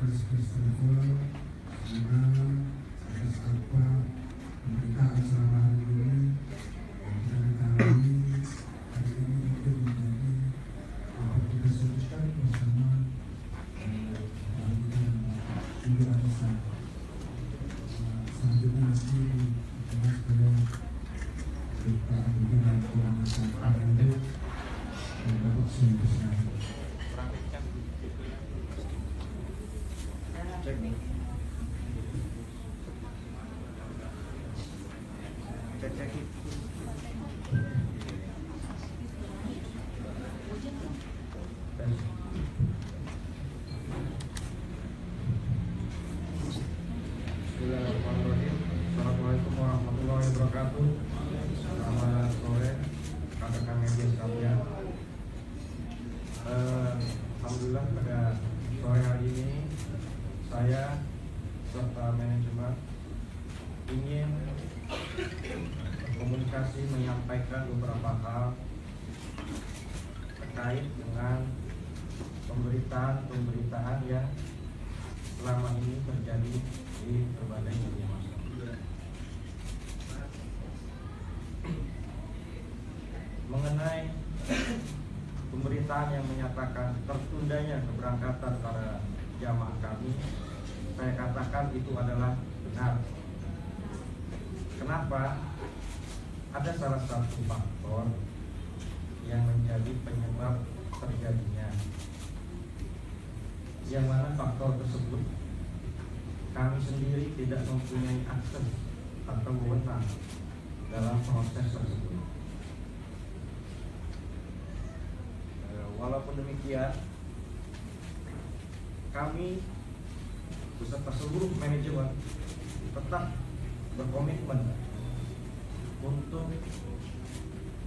First Travel, semoga atas apa pemberitaan selama hari ini yang kita alami hari ini itu menjadi apa kita sebutkan bersama juga bisa selanjutnya nanti dibahas pada berita dan kurang kesempatan untuk mendapat solusinya. Bismillahirrahmanirrahim. Assalamualaikum warahmatullahi wabarakatuh. Selamat sore rekan-rekan media sekalian. Alhamdulillah pada sore hari ini saya serta manajemen ingin komunikasi menyampaikan beberapa hal terkait dengan pemberitaan yang selama ini terjadi di berbagai media massa. Mengenai pemberitaan yang menyatakan tertundanya keberangkatan para jamaah kami, saya katakan itu adalah benar. Kenapa? Ada salah satu faktor yang menjadi penyebab terjadinya, yang mana faktor tersebut kami sendiri tidak mempunyai akses atau wewenang dalam proses tersebut. Walaupun demikian, kami beserta seluruh manajemen tetap berkomitmen untuk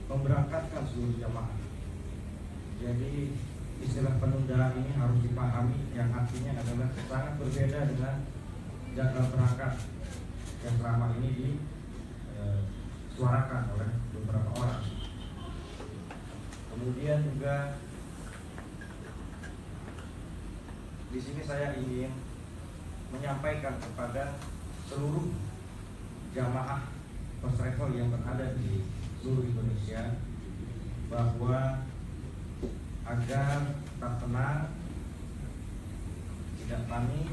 memberangkatkan seluruh jamaah. Jadi istilah penundaan ini harus dipahami, yang artinya adalah sangat berbeda dengan jadwal berangkat yang selama ini disuarakan oleh beberapa orang. Kemudian juga di sini saya ingin menyampaikan kepada seluruh jamaah first travel yang berada di seluruh Indonesia bahwa agar tetap tenang, tidak panik,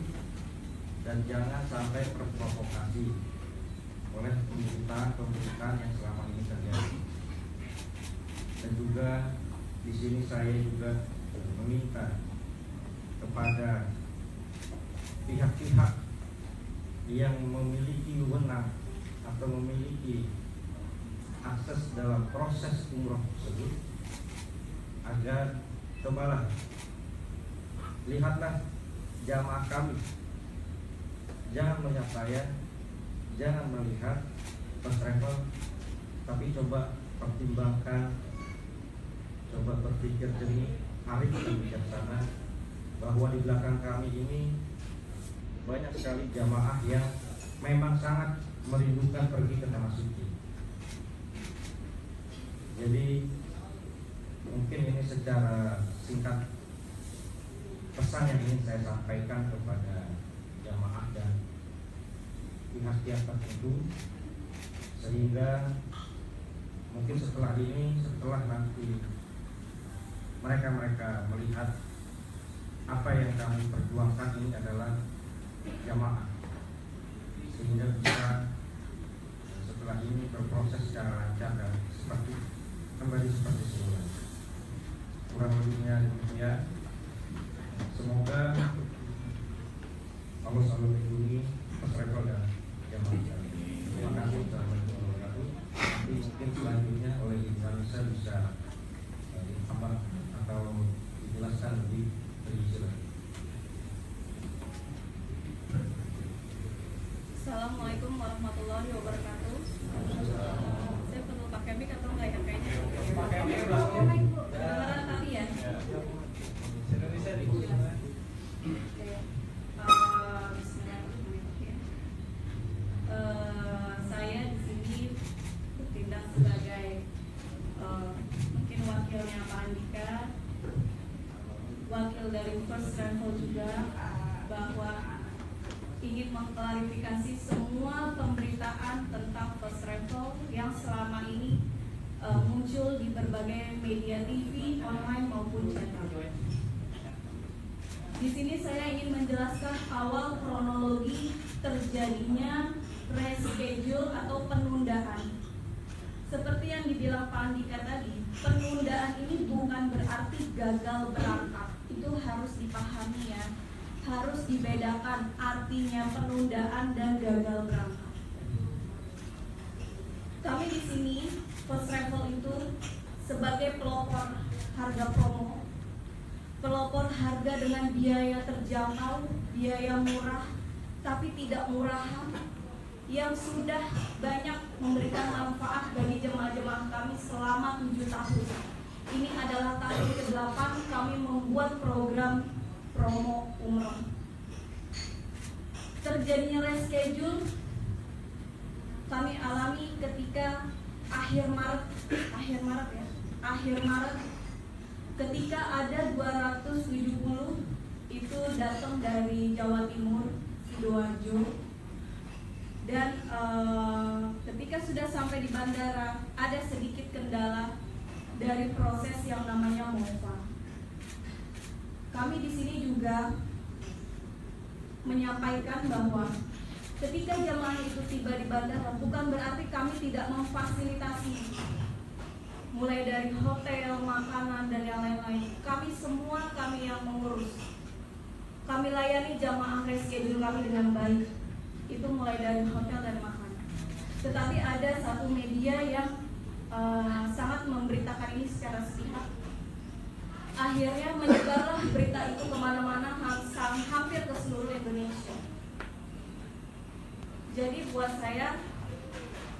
dan jangan sampai terprovokasi oleh pemberitaan yang selama ini terjadi. Dan juga di sini saya juga meminta kepada pihak-pihak yang memiliki wewenang atau memiliki akses dalam proses umroh tersebut agar cobalah lihatlah jamaah kami, jangan melihat saya, jangan melihat first travel, tapi coba pertimbangkan, coba berpikir jernih, arif dan bijaksana bahwa di belakang kami ini banyak sekali jamaah yang memang sangat merindukan pergi ke tanah suci. Jadi mungkin ini secara singkat pesan yang ingin saya sampaikan kepada jamaah dan pihak-pihak tertentu, sehingga mungkin setelah ini, setelah nanti mereka melihat apa yang kami perjuangkan ini adalah jamaah, sehingga bisa setelah ini berproses secara lancar dan kembali seperti semula. Kurang lebihnya demikian. Semoga Allah selalu melindungi first travel dan jamaah. Terima kasih warahmatullahi wabarakatuh. Nanti mungkin selanjutnya oleh Indonesia bisa ditambah atau dijelaskan lebih rinci lagi. Assalamualaikum warahmatullahi wabarakatuh. Saya perlu pakai mic atau enggak ya kayaknya? Kedengaran kali ya? Bismillahirrahmanirrahim. Saya di sini bertindak sebagai mungkin wakilnya Pak Andika, wakil dari First Travel juga. bahwa ingin mengklarifikasi semua pemberitaan tentang first travel yang selama ini muncul di berbagai media TV, online maupun cetak. Di sini saya ingin menjelaskan awal kronologi terjadinya reschedule atau penundaan. Seperti yang dibilang Pak Andika tadi, penundaan ini bukan berarti gagal berangkat. Itu harus dipahami ya, harus dibedakan artinya penundaan dan gagal berangkat. Kami di sini first travel itu sebagai pelopor harga promo, pelopor harga dengan biaya terjangkau, biaya murah tapi tidak murahan, yang sudah banyak memberikan manfaat bagi jemaah-jemaah kami selama 7 tahun. Ini adalah tahun ke-8 kami membuat program promo umroh. Terjadinya reschedule kami alami ketika akhir Maret ketika ada 270 itu datang dari Jawa Timur, Sidoarjo, dan ketika sudah sampai di bandara ada sedikit kendala dari proses yang namanya MOFA. Kami di sini juga menyampaikan bahwa ketika jemaah itu tiba di bandara bukan berarti kami tidak memfasilitasi, mulai dari hotel, makanan, dan yang lain-lain. Kami yang mengurus. Kami layani jemaah reschedule kami dengan baik. Itu mulai dari hotel dan makanan. Tetapi ada satu media yang sangat memberitakan ini secara sepihak. Akhirnya menyebarlah berita itu kemana-mana, hampir ke seluruh Indonesia. Jadi buat saya,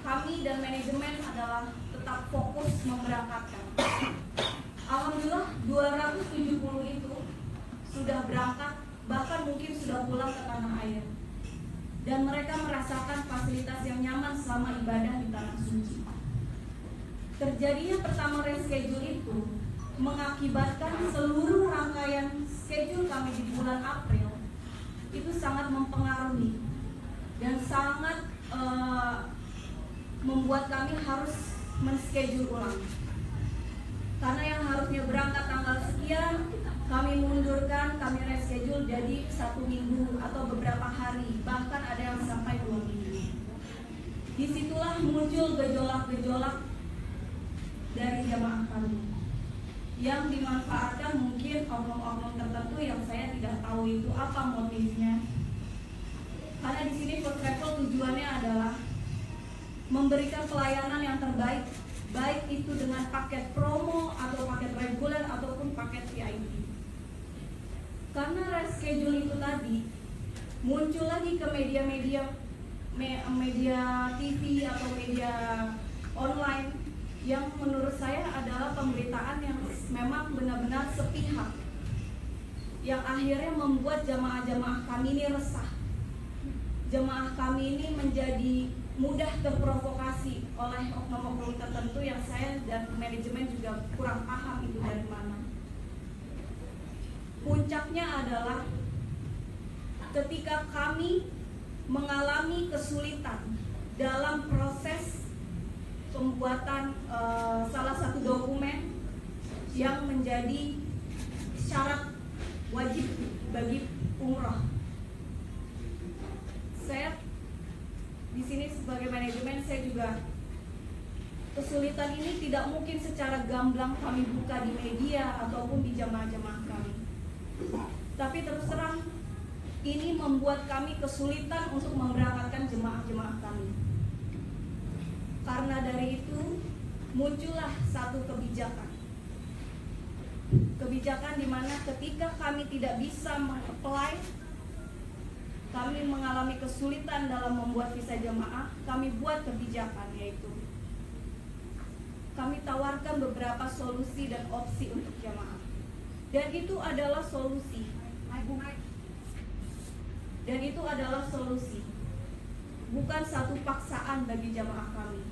kami dan manajemen adalah tetap fokus memberangkatkan. Alhamdulillah 270 itu sudah berangkat, bahkan mungkin sudah pulang ke tanah air. Dan mereka merasakan fasilitas yang nyaman selama ibadah di tanah suci. Terjadinya pertama reschedule itu mengakibatkan seluruh rangkaian schedule kami di bulan April itu sangat mempengaruhi dan sangat membuat kami harus men-schedule ulang. Karena yang harusnya berangkat tanggal sekian, kami mundurkan, kami reschedule jadi 1 minggu atau beberapa hari, bahkan ada yang sampai 2 minggu. Disitulah muncul gejolak-gejolak dari jamaah kami yang dimanfaatkan mungkin oknum-oknum tertentu yang saya tidak tahu itu apa motifnya. Karena di sini first travel tujuannya adalah memberikan pelayanan yang terbaik, baik itu dengan paket promo atau paket reguler ataupun paket VIP. Karena reschedule itu tadi muncul lagi ke media TV atau media online yang menurut saya adalah pemberitaan yang memang benar-benar sepihak, yang akhirnya membuat jamaah-jamaah kami ini resah. Jemaah kami ini menjadi mudah terprovokasi oleh oknum-oknum tertentu yang saya dan manajemen juga kurang paham itu dari mana. Puncaknya adalah ketika kami mengalami kesulitan dalam proses pembuatan salah satu dokumen yang menjadi syarat wajib bagi umroh. Saya di sini sebagai manajemen, saya juga kesulitan ini tidak mungkin secara gamblang kami buka di media ataupun di jamaah-jamaah kami. Tapi terus terang ini membuat kami kesulitan untuk memberangkatkan jemaah-jemaah kami. Karena dari itu muncullah satu kebijakan di mana ketika kami tidak bisa meng-apply, kami mengalami kesulitan dalam membuat visa jemaah, kami buat kebijakan, yaitu kami tawarkan beberapa solusi dan opsi untuk jemaah. Dan itu adalah solusi. Bukan satu paksaan bagi jemaah kami.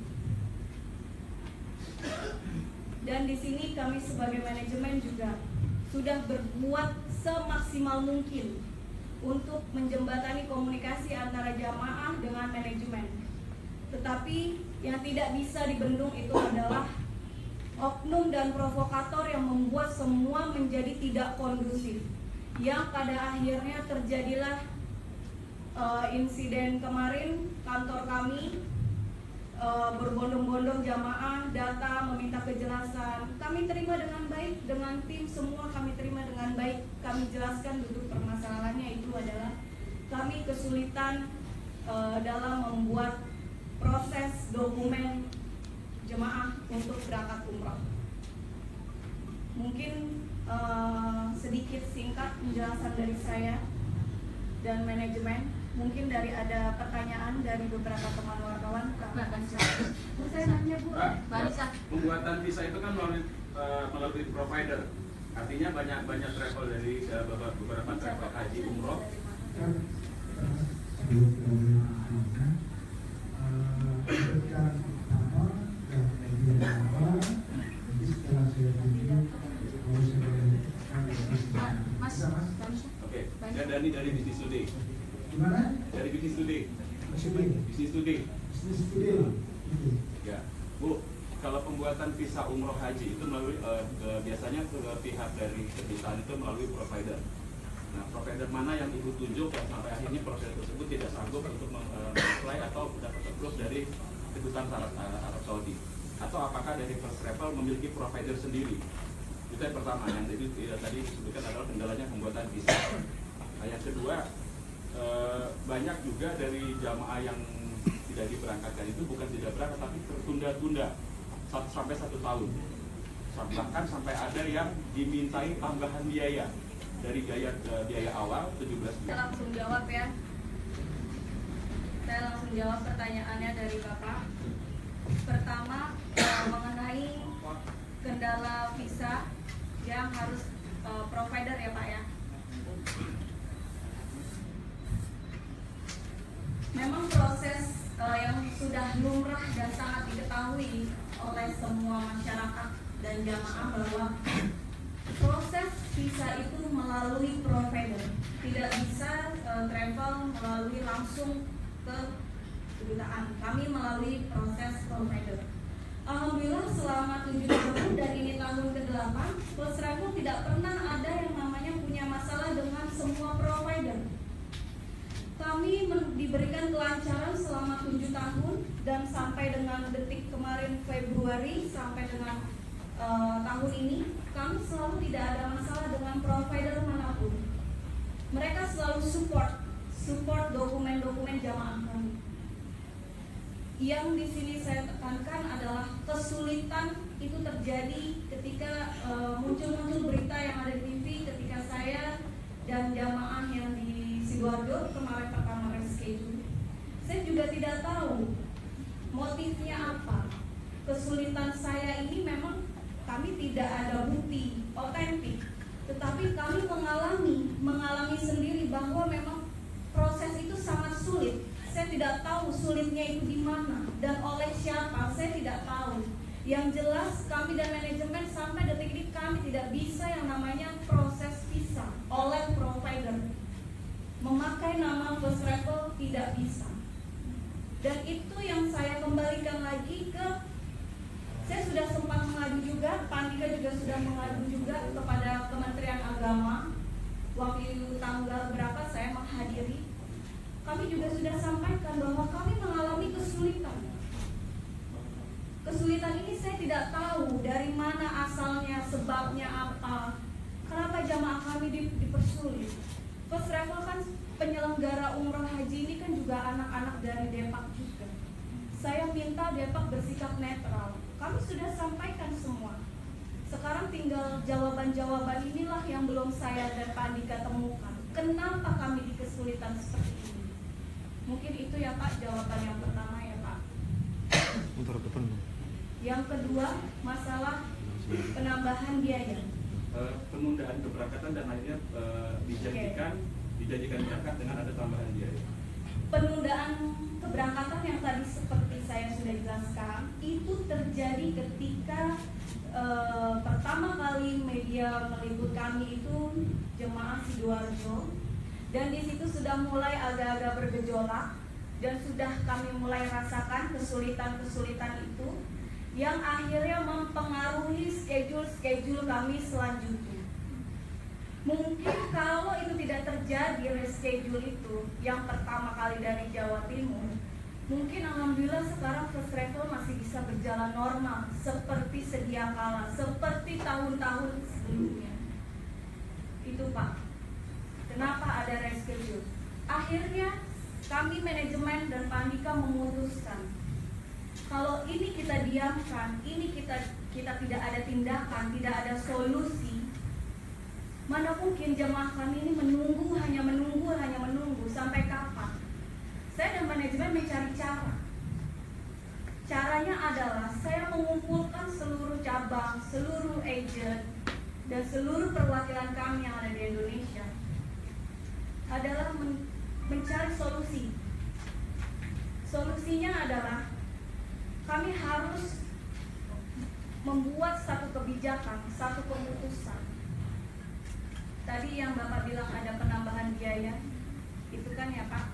Dan di sini kami sebagai manajemen juga sudah berbuat semaksimal mungkin untuk menjembatani komunikasi antara jamaah dengan manajemen. Tetapi yang tidak bisa dibendung itu adalah oknum dan provokator yang membuat semua menjadi tidak kondusif. Yang pada akhirnya terjadilah insiden kemarin, kantor kami berbondong-bondong jamaah data meminta kejelasan. Kami terima dengan baik, dengan tim semua kami terima dengan baik. Kami jelaskan duduk permasalahannya itu adalah kami kesulitan dalam membuat proses dokumen jemaah untuk berangkat umroh. Mungkin sedikit singkat penjelasan dari saya dan manajemen. Mungkin dari ada pertanyaan dari beberapa teman wartawan. Saya nanya Bu. Pembuatan visa itu kan melalui provider. Artinya banyak travel dari beberapa travel haji umroh. Oke, saya Dani dari Bisnis Today. Gimana? Dari Bisnis Today. Bisnis Today. Ya, Bu, kalau pembuatan visa umroh haji itu melalui biasanya ke pihak dari kedutaan itu melalui provider. Nah, provider mana yang Ibu tunjuk dan sampai akhirnya provider tersebut tidak sanggup untuk mengapply atau dapat approve dari kedutaan Arab Saudi? Atau apakah dari First Travel memiliki provider sendiri? Itu yang pertama, yang tadi disebutkan adalah kendalanya pembuatan visa. Nah, yang kedua, banyak juga dari jamaah yang tidak diberangkatkan itu bukan tidak berangkat tapi tertunda-tunda sampai 1 tahun. Bahkan sampai ada yang dimintai tambahan biaya dari biaya awal 17 juta. Saya langsung jawab ya. Saya langsung jawab pertanyaannya dari Bapak. Pertama, mengenai kendala visa yang harus provider ya Pak ya. Memang proses yang sudah lumrah dan sangat diketahui oleh semua masyarakat dan jamaah bahwa proses visa itu melalui provider, tidak bisa travel melalui langsung ke kedutaan. Kami melalui proses provider. Alhamdulillah selama 7 tahun dan ini tahun ke-8, First Travel tidak pernah ada yang namanya punya masalah dengan semua provider. Kami diberikan kelancaran selama 7 tahun dan sampai dengan detik kemarin Februari sampai dengan tahun ini kami selalu tidak ada masalah dengan provider manapun. Mereka selalu support dokumen-dokumen jamaah kami. Yang di sini saya tekankan adalah kesulitan itu terjadi ketika muncul-muncul berita yang ada di TV ketika saya dan jamaah yang di Sidoarjo kemarin pertama reschedule. Saya juga tidak tahu motifnya apa. Kesulitan saya ini memang kami tidak ada bukti otentik, tetapi kami mengalami sendiri bahwa memang proses itu sangat sulit. Saya tidak tahu sulitnya itu di mana dan oleh siapa, saya tidak tahu. Yang jelas kami dan manajemen sampai detik ini kami tidak bisa yang namanya proses visa oleh provider. Memakai nama First Travel tidak bisa. Dan itu yang saya kembalikan lagi ke, saya sudah sempat mengadu juga, Pandika juga sudah mengadu juga kepada Kementerian Agama. Waktu tanggal berapa saya menghadiri, kami juga sudah sampaikan bahwa kami mengalami kesulitan. Kesulitan ini saya tidak tahu dari mana asalnya, sebabnya apa, kenapa jamaah kami dipersulit. First Travel kan penyelenggara umroh haji ini kan juga anak-anak dari Depak juga. Saya minta Depak bersikap netral. Kami sudah sampaikan semua. Sekarang tinggal jawaban-jawaban inilah yang belum saya dan Pak Andika temukan. Kenapa kami di kesulitan seperti ini? Mungkin itu ya Pak jawaban yang pertama ya Pak. Yang kedua, masalah penambahan biaya. Penundaan keberangkatan dan akhirnya dijanjikan berangkat dengan ada tambahan biaya. Penundaan keberangkatan yang tadi seperti saya sudah jelaskan itu terjadi ketika pertama kali media meliput kami itu jemaah Sidoarjo Dan di situ sudah mulai agak-agak bergejolak dan sudah kami mulai rasakan kesulitan-kesulitan itu yang akhirnya mempengaruhi schedule kami selanjutnya. Mungkin kalau itu tidak terjadi, reschedule itu yang pertama kali dari Jawa Timur, mungkin alhamdulillah sekarang first travel masih bisa berjalan normal seperti sedia kala, seperti tahun-tahun sebelumnya. Itu Pak, kenapa ada reschedule? Akhirnya kami manajemen dan Pak Andika memutuskan kalau ini kita diamkan, ini kita tidak ada tindakan, tidak ada solusi, mana mungkin jemaah kami ini hanya menunggu sampai kapan? Saya dan manajemen mencari cara. Caranya adalah saya mengumpulkan seluruh cabang, seluruh agent, dan seluruh perwakilan kami yang ada di Indonesia adalah mencari solusi. Solusinya adalah kami harus membuat satu kebijakan, satu keputusan. Tadi yang Bapak bilang ada penambahan biaya, itu kan ya Pak?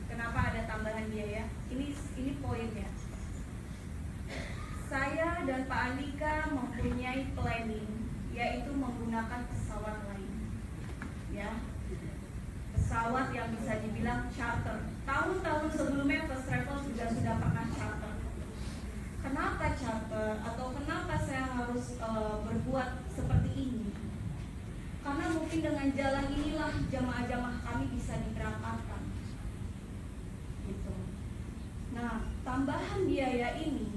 Kenapa ada tambahan biaya? Ini poinnya. Saya dan Pak Andika mempunyai planning, yaitu menggunakan pesawat lain, ya. Pesawat yang bisa dibilang charter. Tahun-tahun sebelumnya first travel sudah pernah charter. Kenapa charter atau kenapa saya harus berbuat seperti ini? Karena mungkin dengan jalan inilah jamaah-jamaah kami bisa diberangkatkan. Gitu. Nah, tambahan biaya ini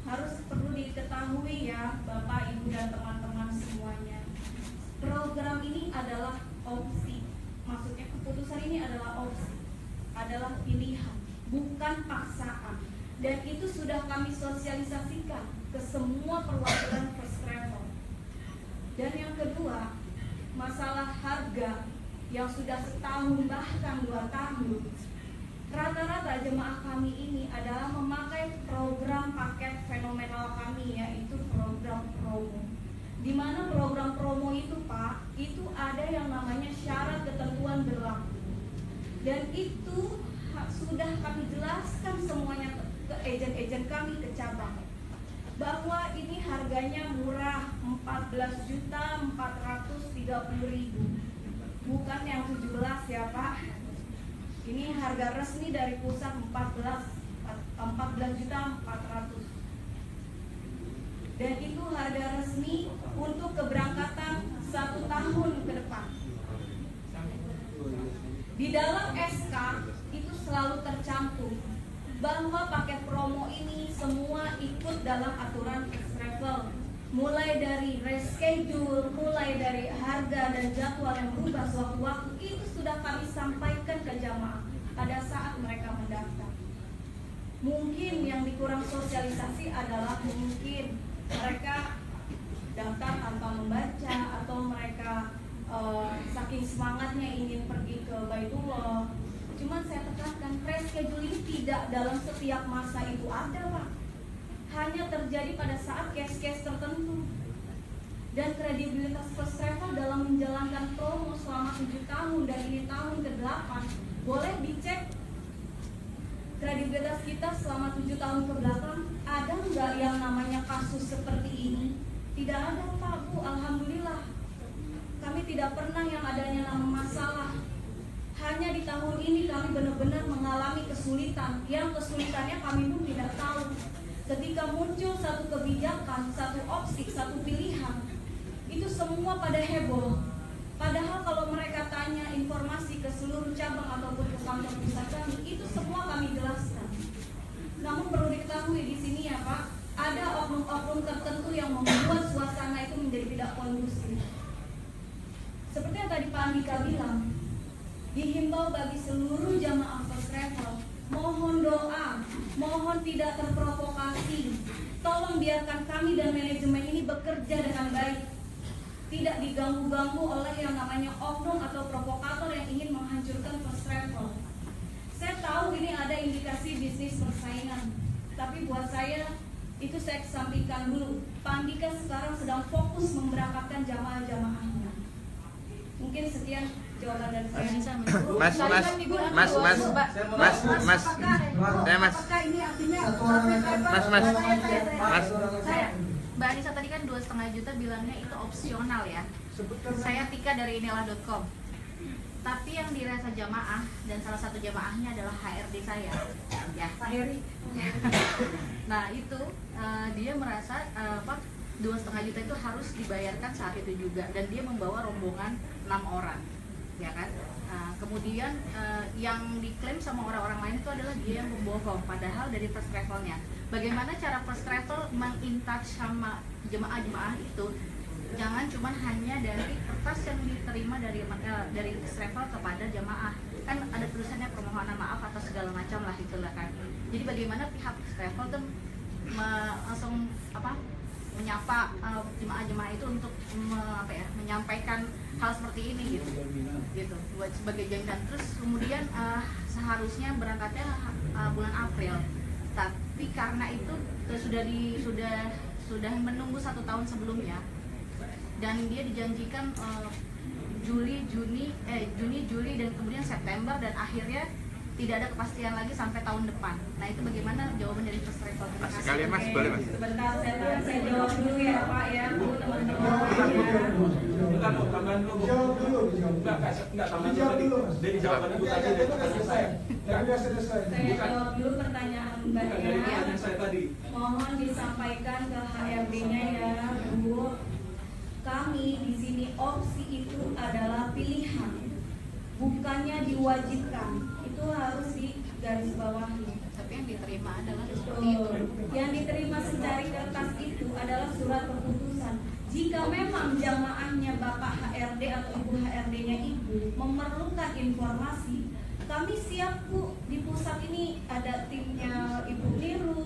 harus perlu diketahui ya Bapak, Ibu dan teman-teman semuanya. Program ini adalah opsi. Maksudnya keputusan ini adalah opsi, adalah pilihan, bukan paksaan. Dan itu sudah kami sosialisasikan ke semua perwakilan first travel. Dan yang kedua, masalah harga yang sudah setahun bahkan 2 tahun. Rata-rata jemaah kami ini adalah memakai program paket fenomenal kami, yaitu program promo. Di mana program promo itu Pak, itu ada yang namanya syarat ketentuan berlaku. Dan itu sudah kami jelaskan semuanya ke ejen-ejen kami, ke cabang, bahwa ini harganya murah, 14.430.000, bukan yang 17 ya Pak. Ini harga resmi dari pusat 14.400.000. Dan itu harga resmi untuk keberangkatan 1 tahun ke depan. Di dalam SK itu selalu tercantum bahwa paket promo ini semua ikut dalam aturan first travel, mulai dari reschedule, mulai dari harga dan jadwal yang berubah sewaktu-waktu. Itu sudah kami sampaikan ke jamaah pada saat mereka mendaftar. Mungkin yang dikurang sosialisasi adalah mungkin mereka daftar tanpa membaca, atau mereka saking semangatnya ingin pergi ke Baitullah. Cuman saya tekankan, reschedule ini tidak dalam setiap masa itu ada Pak. Hanya terjadi pada saat case-case tertentu. Dan kredibilitas first travel dalam menjalankan promo selama 7 tahun dan ini tahun ke-8, boleh dicek kredibilitas kita selama 7 tahun ke belakang. Ada nggak yang namanya kasus seperti ini? Tidak ada Pak, Bu, alhamdulillah. Kami tidak pernah yang adanya nama masalah. Hanya di tahun ini kami benar-benar mengalami kesulitan, yang kesulitannya kami pun tidak tahu. Ketika muncul satu kebijakan, satu opsi, satu pilihan, itu semua pada heboh. Padahal kalau mereka tanya informasi ke seluruh cabang ataupun ke kantor pusat kami, itu semua kami jelaskan. Namun perlu diketahui di sini ya Pak, ada oknum-oknum tertentu yang membuat suasana itu menjadi tidak kondusif. Seperti yang tadi Pak Andika bilang, dihimbau bagi seluruh jamaah first travel, mohon doa, mohon tidak terprovokasi. Tolong biarkan kami dan manajemen ini bekerja dengan baik, tidak diganggu-ganggu oleh yang namanya oknum atau provokator yang ingin menghancurkan first travel. Saya tahu ini ada indikasi bisnis persaingan, tapi buat saya itu saya kesampingkan dulu. Pak Andika sekarang sedang fokus memberangkatkan jamaah-jamaahnya. Mungkin sekian jawaban dari saya. Mas, Apakah ini artinya Mbak Anissa tadi kan 2,5 juta bilangnya itu opsional ya. Saya Tika dari inilah.com. Tapi yang dirasa jamaah dan salah satu jamaahnya adalah HRD saya, ya. Pak Heri. Nah itu dia merasa 2,5 juta itu harus dibayarkan saat itu juga, dan dia membawa rombongan 6 orang, ya kan? Kemudian yang diklaim sama orang-orang lain itu adalah dia yang membohong, padahal dari first travelnya. Bagaimana cara first travel meng-intouch sama jemaah-jemaah itu? Jangan cuma hanya dari kertas yang diterima dari first travel kepada jemaah. Kan ada tulisannya permohonan maaf atau segala macam lah itulah kan. Jadi bagaimana pihak first travel tuh langsung menyapa jemaah-jemaah itu untuk menyampaikan hal seperti ini gitu buat sebagai jaminan. Terus kemudian seharusnya berangkatnya bulan April, tapi karena itu sudah menunggu 1 tahun sebelumnya, dan dia dijanjikan Juni, Juli dan kemudian September, dan akhirnya tidak ada kepastian lagi sampai tahun depan. Nah itu bagaimana jawaban dari first travel? sekalian Mas, boleh Mas. Sebentar, saya jawab dulu ya Pak ya, Bu, teman-teman. Bukan, tambahan dulu. Jawab dulu. Enggak, tambahan dulu. Dari jawaban Ibu tadi dari pertanyaan saya. Saya jawab dulu pertanyaan Bukan dari Mbaknya. pertanyaan saya tadi. Mohon disampaikan ke HRD-nya ya, Bu. Kami di sini opsi itu adalah pilihan, bukannya diwajibkan. Itu harus digarisbawahi. Tapi yang diterima adalah seperti Betul. itu. Yang diterima secari kertas itu adalah surat keputusan. Jika memang jamaahnya Bapak HRD atau Ibu HRD-nya Ibu memerlukan informasi, kami siap Bu. Di pusat ini ada timnya Ibu Niru,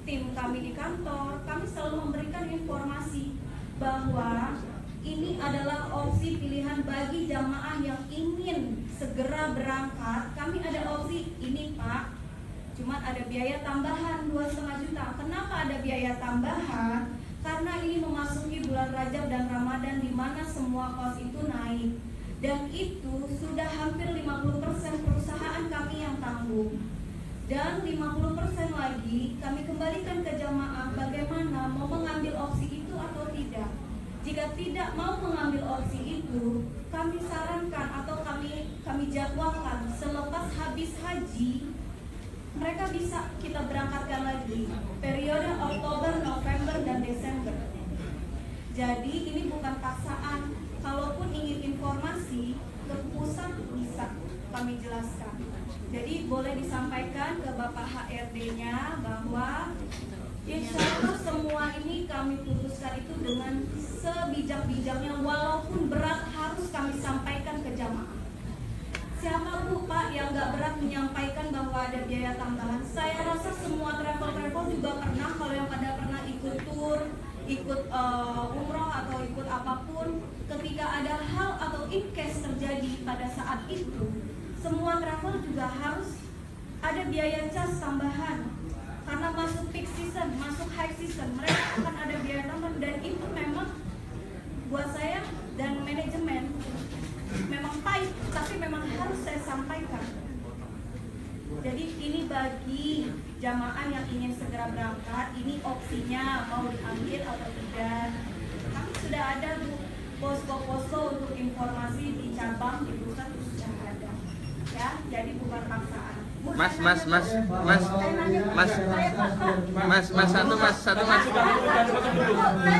tim kami di kantor. Kami selalu memberikan informasi bahwa ini adalah opsi pilihan bagi jamaah yang ingin segera berangkat. Kami ada opsi ini Pak, cuma ada biaya tambahan 2,5 juta. Kenapa ada biaya tambahan? Karena ini memasuki bulan Rajab dan Ramadan, di mana semua kos itu naik, dan itu sudah hampir 50% perusahaan kami yang tanggung, dan 50% lagi kami kembalikan ke jamaah. Bagaimana, mau mengambil opsi itu atau tidak? Jika tidak mau mengambil opsi itu, kami sarankan atau kami jadwalkan selepas habis haji, mereka bisa kita berangkatkan lagi periode Oktober, November, dan Desember. Jadi ini bukan paksaan. Kalaupun ingin informasi ke pusat bisa kami jelaskan. Jadi boleh disampaikan ke Bapak HRD-nya bahwa insya Allah semua ini kami putuskan itu dengan sebijak-bijaknya, walaupun berat harus kami sampaikan ke jamaah. Siapa Bu Pak yang nggak berat menyampaikan bahwa ada biaya tambahan? Saya rasa semua travel juga pernah, kalau yang pada pernah ikut tour, ikut umroh atau ikut apapun, ketika ada hal atau in case terjadi pada saat itu, semua travel juga harus ada biaya cas tambahan. Karena masuk peak season, masuk high season, mereka akan ada biaya tambahan, dan itu memang buat saya dan manajemen memang pahit, tapi memang harus saya sampaikan. Jadi ini bagi jamaah yang ingin segera berangkat, ini opsinya mau diambil atau tidak. Kami sudah ada Bu, posko-posko untuk informasi di cabang, di pusat sudah ada. Ya, jadi bukan paksaan. Mas, satu mas. Saya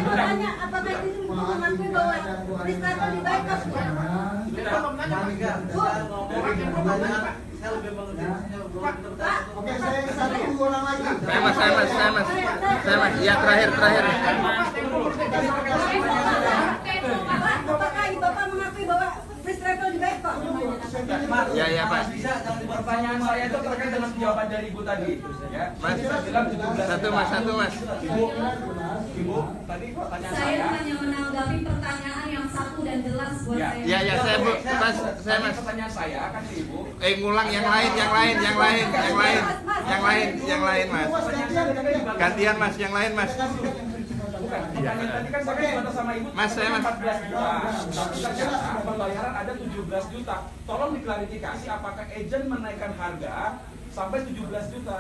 bertanya, apakah itu mengakui bahwa Rizal dibayar kos? Oke, saya satu orang lagi. Saya mas. Ya terakhir. Apakah Bapak mengakui bahwa First Travel dibayar kos? Ya Pak. Pertanyaan saya itu terkait dengan jawaban dari Ibu tadi, ya. Mas, Bilang 17 satu mas. Ibu, tadi pertanyaan Saya hanya menanggapi pertanyaan yang satu dan jelas buat saya. Ya saya Bu, mas. Pertanyaan saya kan ke Ibu. Ngulang yang lain mas. Gantian mas, yang lain mas. bukan. Pertanyaan tadi kan saya dibatas sama ibu. Mas, saya, Mas. 14 juta. Tapi ternyata pembayaran ada 17 juta. Tolong diklarifikasi apakah agent menaikkan harga sampai 17 juta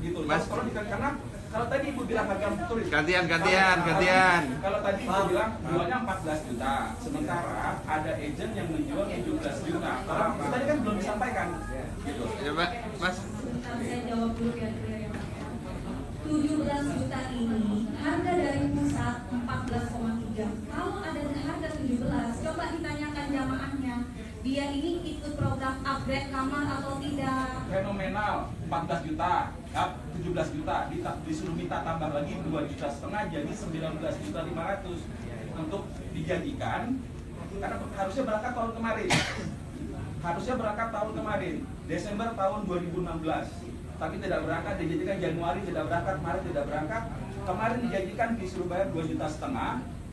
gitu. Mas. Tolong diklarifikasi karena kalau tadi ibu bilang harga tulis. Gantian. Kalau tadi ibu bilang jualnya 14 juta, sementara ada agent yang menjual 17 juta. Tolong, tadi kan belum disampaikan. Gitu. Ya, Pak. Mas. Sebentar saya jawab dulu ya. 17 juta ini harga dari pusat 14,3. Kalau ada harga 17, coba ditanyakan jamaahnya, dia ini ikut program upgrade kamar atau tidak? Fenomenal, 14 juta, 17 juta, disuruh minta tambah lagi 2,5 juta, jadi 19.500.000 untuk dijadikan, karena harusnya berangkat tahun kemarin, Desember tahun 2016, tapi tidak berangkat, dijadikan Januari tidak berangkat, Maret tidak berangkat, kemarin dijadikan disuruh bayar 2,5 juta,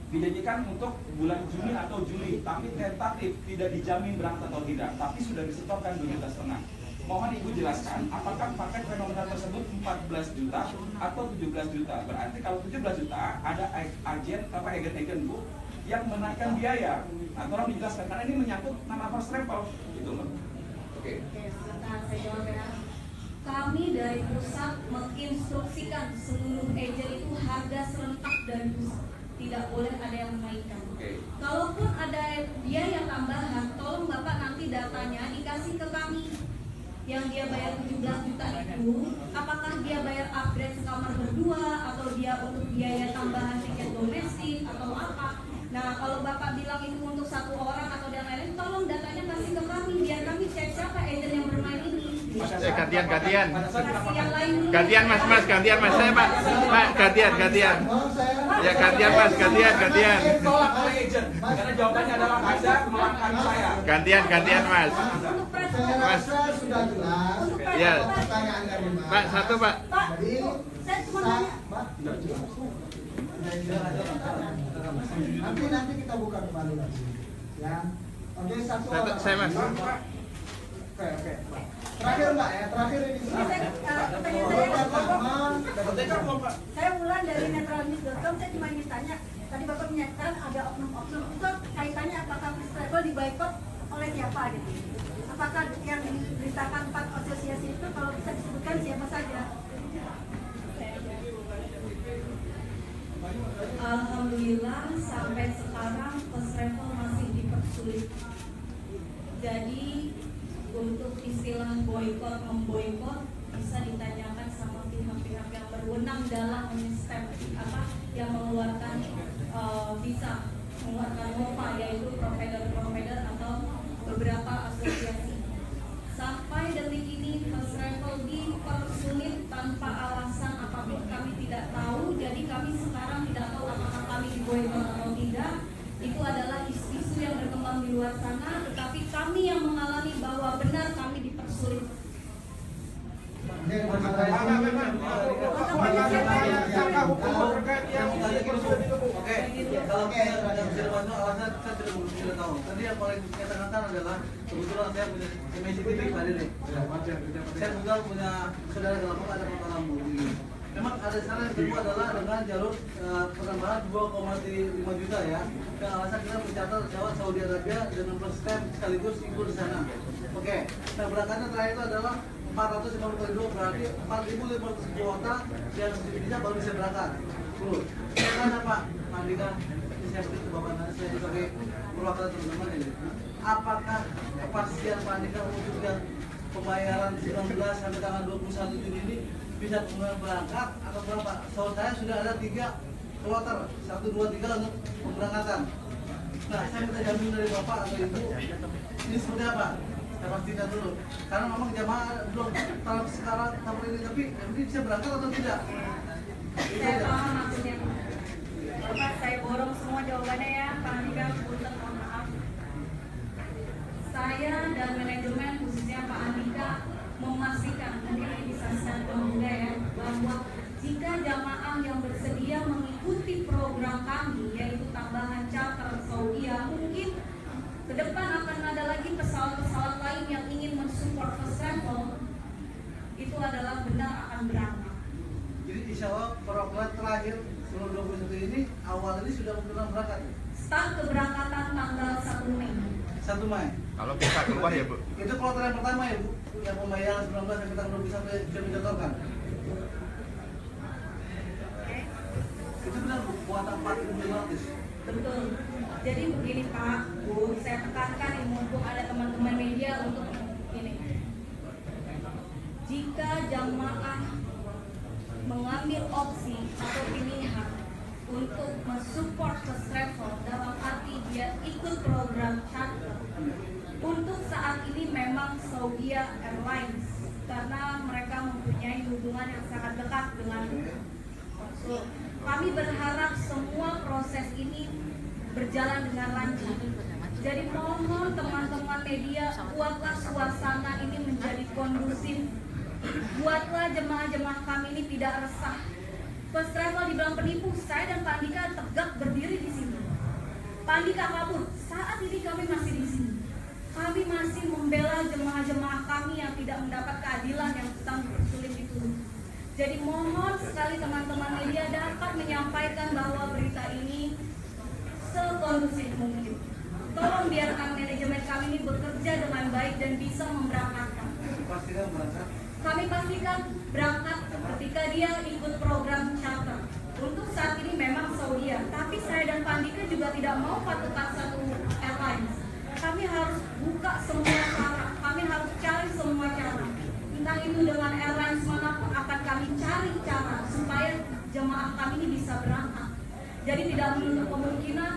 dijadikan untuk bulan Juni atau Juli, tapi tentatif tidak dijamin berangkat atau tidak, tapi sudah disetorkan 2,5 juta. Mohon Ibu jelaskan, apakah paket fenomenal tersebut 14 juta atau 17 juta? Berarti kalau 17 juta ada agen Bu yang menaikkan biaya. Nah, tolong dijelaskan karena ini menyangkut nama first travel, gitu loh. Oke. Sebentar saya jawab ya. Kami dari pusat menginstruksikan seluruh agen itu harga serentak dari pusat. Tidak boleh ada yang menaikkan. Kalaupun ada biaya tambahan, tolong Bapak nanti datanya dikasih ke kami. Yang dia bayar 17 juta itu, apakah dia bayar upgrade sekamar berdua, atau dia untuk biaya tambahan tiket domestik, atau apa? Nah, kalau Bapak bilang itu untuk satu orang atau yang lain, tolong datanya kasih ke kami, biar kami cek siapa agen yang bermain ini. Gantian. Kasih yang lain dulu. Gantian Mas, gantian Mas. Saya Pak, gantian. Ya gantian Mas, gantian. Tolak oleh agent, karena jawabannya adalah Anda melangkahi saya. Gantian Mas. Untuk Mas. Sudah jelas. Ya. Pertanyaan dari Mas. Pak, satu Pak. Jadi, Saya cuma nanya. Pak, nanti kita buka kembali lagi. Ya. Oke, satu orang. Saya Mas. Oke. Terakhir Mbak ya, terakhir ini. Saya Wulan dari netralnews.com. Saya cuma ingin tanya, tadi Bapak menyatakan ada oknum-oknum itu kaitannya apakah first travel diboikot oleh siapa gitu? Apakah yang diberitakan 4 asosiasi itu kalau bisa disebutkan siapa saja? Alhamdulillah sampai sekarang first travel masih dipersulit. Jadi untuk istilah boykot memboykot bisa ditanyakan sama pihak-pihak yang berwenang dalam step yang mengeluarkan visa, mengeluarkan MOPA, yaitu provider atau beberapa asosiasi. Sampai detik ini first travel dipersulit tanpa alasan apapun, kami tidak tahu. Jadi kami sekarang tidak tahu apakah kami diboykot atau tidak. Itu adalah isu yang berkembang di luar sana, tetapi kami yang mengalami bahwa benar kami dipersulit. Kalau alasan saya sudah tahu. Tadi yang paling saya tanyakan adalah kebetulan saya punya MSCTV hadir nih. Saya juga punya saudara dalam ada kota Lambu. Memang ada salah yang kedua adalah dengan jalur penambahan 2,5 juta ya. Dan alasan kita mencatat Jawa Saudi Arabia dengan first time sekaligus ikut di sana. Oke. Nah berangkatnya terakhir itu adalah 450 berarti 4.500 kuota yang bisa baru bisa berangkat. Karena Pak Mandika, saya setuju Bapak Nanda, saya sebagai perwakilan teman-teman ini. Apakah kepastian Pak Mandika untuk yang pembayaran 19 sampai tanggal 21 Juni ini bisa kemudian berangkat atau berapa? Soal saya sudah ada 3 kloter, 1, 2, 3 untuk pemberangkatan. Nah, saya minta jamin dari Bapak atau Ibu, ini seperti apa? Saya pastikan dulu. Karena memang jamaah belum tahap sekarang tahap ini, tapi ini bisa berangkat atau tidak? Saya paham maksudnya. Bapak, saya borong semua jawabannya ya, Pak Andika, punten, mohon maaf. Saya dan manajemen khususnya Pak Andika memastikan, mungkin ini bisa secara mudah ya, bahwa jika jamaah yang bersedia mengikuti program kami, yaitu tambahan charter Saudi, mungkin ke depan akan ada lagi pesawat-pesawat lain yang ingin mensupport first travel, itu adalah benar akan berangkat. Jadi insya Allah program terakhir sebelum 21 ini awal ini sudah pernah berangkat? Start keberangkatan tanggal 1 Mei. 1 Mei. Kalau bisa keluar ya Bu. Itu kloter yang pertama ya Bu, yang pembayaran 19 yang kita belum bisa menjatuhkan. Itu benar Bu, buat 4.500. Betul. Jadi begini Pak, Bu, saya tekankan ini mumpung ada teman-teman media untuk ini. Jika jamaah mengambil opsi atau pilihan untuk mensupport first travel dalam arti dia ikut program charter, untuk saat ini memang Saudia Airlines karena mereka mempunyai hubungan yang sangat dekat dengan konsul. Kami berharap semua proses ini berjalan dengan lancar. Jadi mohon teman-teman media, buatlah suasana ini menjadi kondusif. Buatlah jemaah-jemaah kami ini tidak resah. First travel dibilang penipu, saya dan Pak Andika tegak berdiri di sini. Pak Andika kabur, saat ini kami masih di sini. Kami masih membela jemaah-jemaah kami yang tidak mendapat keadilan yang sulit itu. Jadi mohon sekali teman-teman media dapat menyampaikan bahwa berita ini sekondusif mungkin. Tolong biarkan manajemen kami ini bekerja dengan baik dan bisa memberangkatkan. Pastikan berangkat. Kami pastikan berangkat ketika dia ikut program charter. Untuk saat ini memang Saudia, tapi saya dan Pak Andika juga tidak mau patukan satu airlines. Kami harus buka semua cara, kami harus cari semua cara. Entah itu dengan airlines manapun akan kami cari cara supaya jemaah kami ini bisa berangkat. Jadi tidak menutup kemungkinan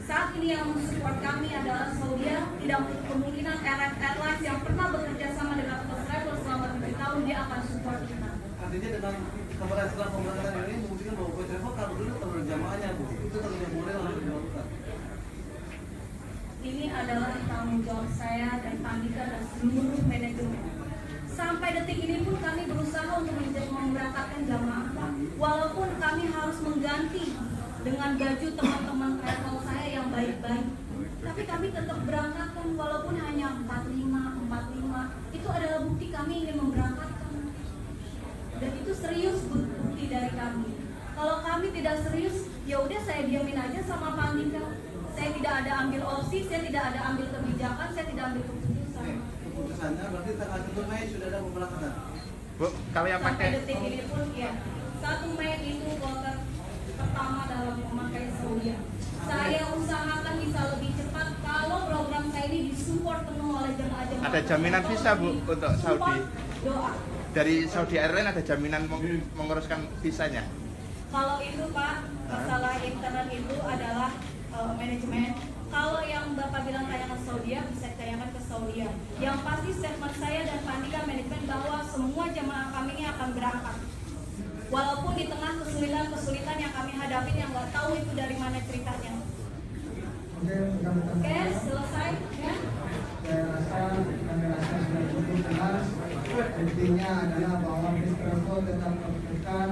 saat ini yang mensupport kami adalah Saudia, tidak menutup kemungkinan airlines yang pernah bekerja sama dengan First Travel selama 7 tahun dia akan support kita. Artinya dengan keberhasilan pemberangkatan ini membuktikan bahwa First Travel kalau dulu kalau jamaahnya Bu, itu terlalu model harus dilakukan. Ini adalah tanggung jawab saya dan Pak Andika dan seluruh manajemen. Sampai detik ini pun kami berusaha untuk memberangkatkan jamaah, walaupun kami harus mengganti dengan gaji teman-teman travel saya yang baik-baik. Tapi kami tetap berangkatkan walaupun hanya 45. Itu adalah bukti kami ingin memberangkatkan. Dan itu serius bukti dari kami. Kalau kami tidak serius, ya udah saya diamin aja sama Pak Andika. Saya tidak ada ambil opsi, saya tidak ada ambil kebijakan, saya tidak ambil keputusan. Keputusannya berarti tanggal 1 Mei sudah ada pemberangkatan. Bu, kalau yang Sampai pakai detik ini pun ya 1 Mei itu kloter pertama dalam memakai Saudia. Saya usahakan bisa lebih cepat kalau program saya ini disupport penuh oleh jemaah-jemaah. ada jaminan visa Bu untuk Saudi? Doa. Dari Saudi Airlines ada jaminan menguruskan visanya? Kalau itu Pak, masalah internet itu adalah manajemen. Kalau yang Bapak bilang tayangan Saudia, bisa ditayangkan ke Saudia. Yang pasti statement saya dan Pak Andika manajemen bahwa semua jemaah kami ini akan berangkat. Walaupun di tengah kesulitan yang kami hadapi yang nggak tahu itu dari mana ceritanya. Oke, selesai ya? Saya rasa sudah cukup jelas. Intinya adalah bahwa First Travel tetap membutuhkan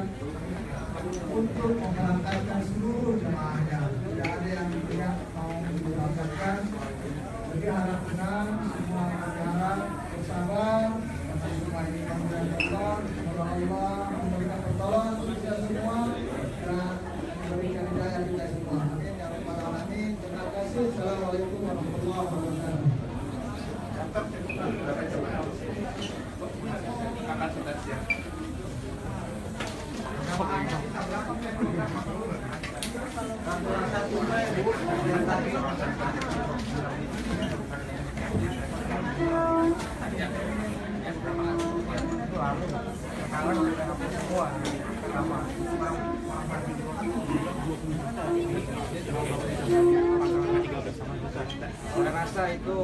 untuk memberangkatkan seluruh jemaahnya. Tidak ada yang tidak mau diberangkatkan. Jadi harapkan semua berharap bersabar. Karena semua ini kemudian Allah, semoga Allah memberikan pertolongan untuk kita semua dan memberikan hidayah kita semua. Amin ya rabbal alamin. Terima kasih. Assalamualaikum warahmatullahi wabarakatuh. Akan sudah siap. Tanggal 1 Mei Bu, Saya rasa itu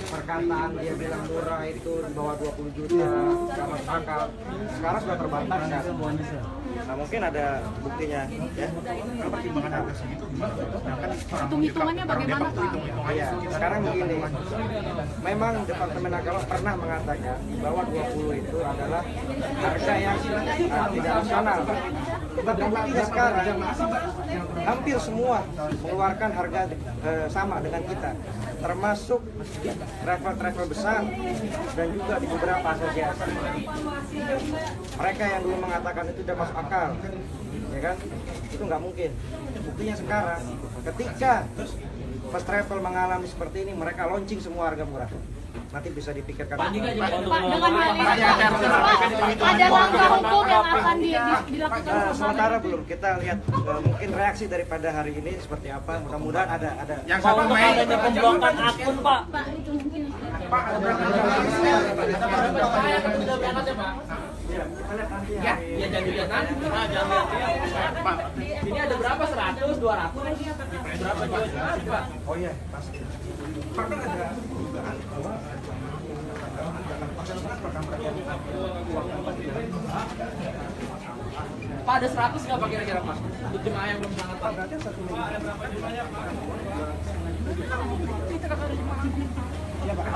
perkataan dia bilang murah itu di bawah 20 juta nggak masuk akal. Sekarang sudah terbatas kan. Nah mungkin ada buktinya ya. Kalau pertimbangan harga segitu gimana? Hitung-hitungannya bagaimana Pak? Iya, sekarang begini. Memang Departemen Agama pernah mengatakan bahwa 20 itu adalah harga yang tidak rasional. Tetapi sekarang hampir semua mengeluarkan harga sama dengan kita, termasuk travel-travel besar dan juga di beberapa asosiasi. Mereka yang dulu mengatakan itu tidak masuk akal, ya kan? Itu nggak mungkin. Buktinya sekarang, ketika first travel mengalami seperti ini, mereka launching semua harga murah. Nanti bisa dipikirkan. Pak, dengan hal ini ada langkah hukum yang akan dilakukan? Sementara belum, kita lihat mungkin reaksi daripada hari ini seperti apa. Mudah-mudahan ada. Yang 1 Mei adanya pemblokan akun, Pak. Pak, itu mungkin. Ya, jangan dilihat nanti. Jangan lihat. Ini ada berapa? 100, 200? Berapa jual, Pak? Oh iya, pasti. Pak kan ada dugaan bahwa Pak, ada 100 nggak Pak kira-kira Pak? Untuk jemaah yang belum berangkat Pak? berarti 1 minggu. Ada berapa jumlahnya Pak? Iya Pak.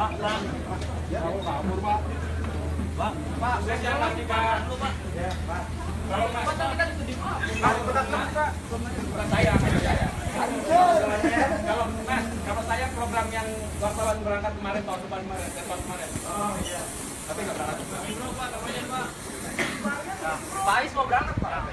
Pak, saya jangan lagi Pak. Ya Pak. Kalau Mas, Kita di bukan saya. Kalau saya program yang wartawan berangkat kemarin tahun kemarin. Oh iya. Tapi nggak berangkat. Pak Ais mau berangkat Pak?